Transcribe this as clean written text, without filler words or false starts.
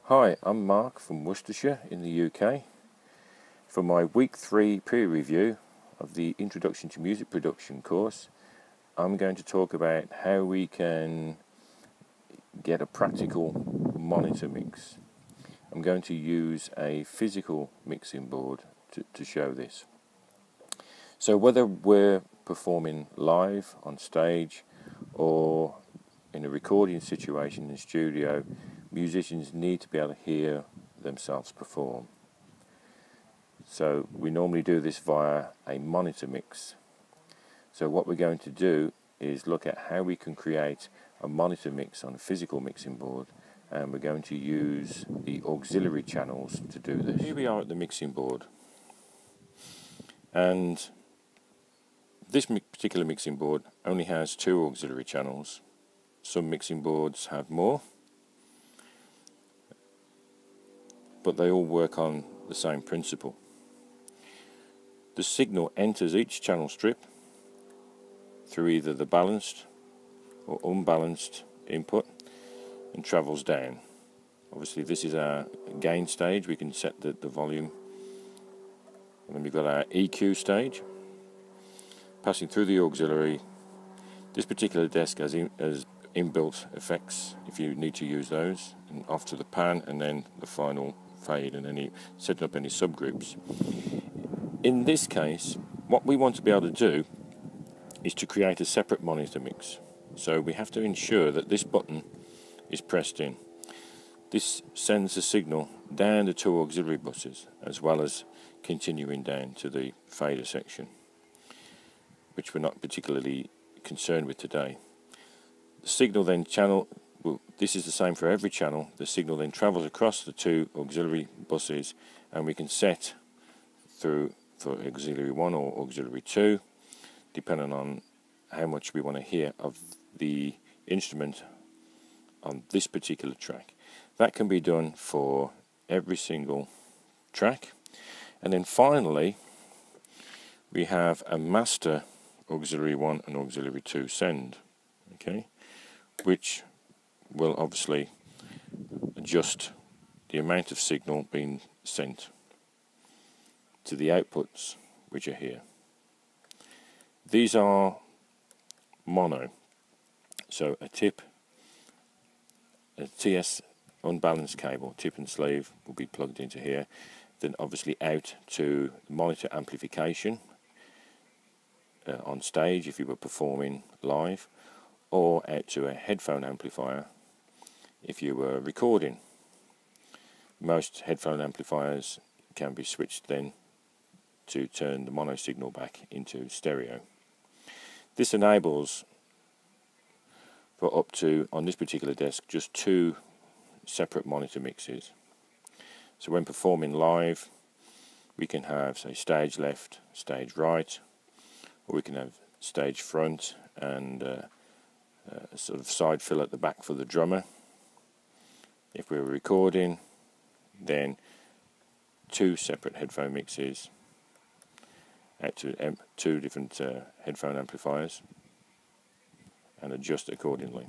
Hi, I'm Mark from Worcestershire in the UK. For my week 3 peer review of the Introduction to Music Production course, I'm going to talk about how we can get a practical monitor mix. I'm going to use a physical mixing board to show this. So whether we're performing live on stage or in a recording situation in the studio, musicians need to be able to hear themselves perform. So we normally do this via a monitor mix. So what we're going to do is look at how we can create a monitor mix on a physical mixing board, and we're going to use the auxiliary channels to do this. Here we are at the mixing board, and this particular mixing board only has 2 auxiliary channels. Some mixing boards have more, but they all work on the same principle. The signal enters each channel strip through either the balanced or unbalanced input and travels down. Obviously this is our gain stage, we can set the volume, and then we've got our EQ stage passing through the auxiliary. This particular desk has inbuilt effects if you need to use those, and off to the pan, and then the final fade, and any setting up any subgroups. In this case, what we want to be able to do is to create a separate monitor mix. So we have to ensure that this button is pressed in. This sends a signal down the 2 auxiliary buses, as well as continuing down to the fader section, which we're not particularly concerned with today. The signal then this is the same for every channel. The signal then travels across the 2 auxiliary buses, and we can set through for auxiliary 1 or auxiliary 2, depending on how much we want to hear of the instrument on this particular track. That can be done for every single track. And then finally, we have a master auxiliary 1 and auxiliary 2 send, okay, which will obviously adjust the amount of signal being sent to the outputs which are here. These are mono, so a TS unbalanced cable, tip and sleeve, will be plugged into here, then obviously out to monitor amplification on stage if you were performing live, or out to a headphone amplifier if you were recording. Most headphone amplifiers can be switched then to turn the mono signal back into stereo. This enables for up to, on this particular desk, just 2 separate monitor mixes. So when performing live, we can have, say, stage left, stage right, or we can have stage front and a sort of side fill at the back for the drummer. If we were recording, then 2 separate headphone mixes out to 2 different headphone amplifiers, and adjust accordingly.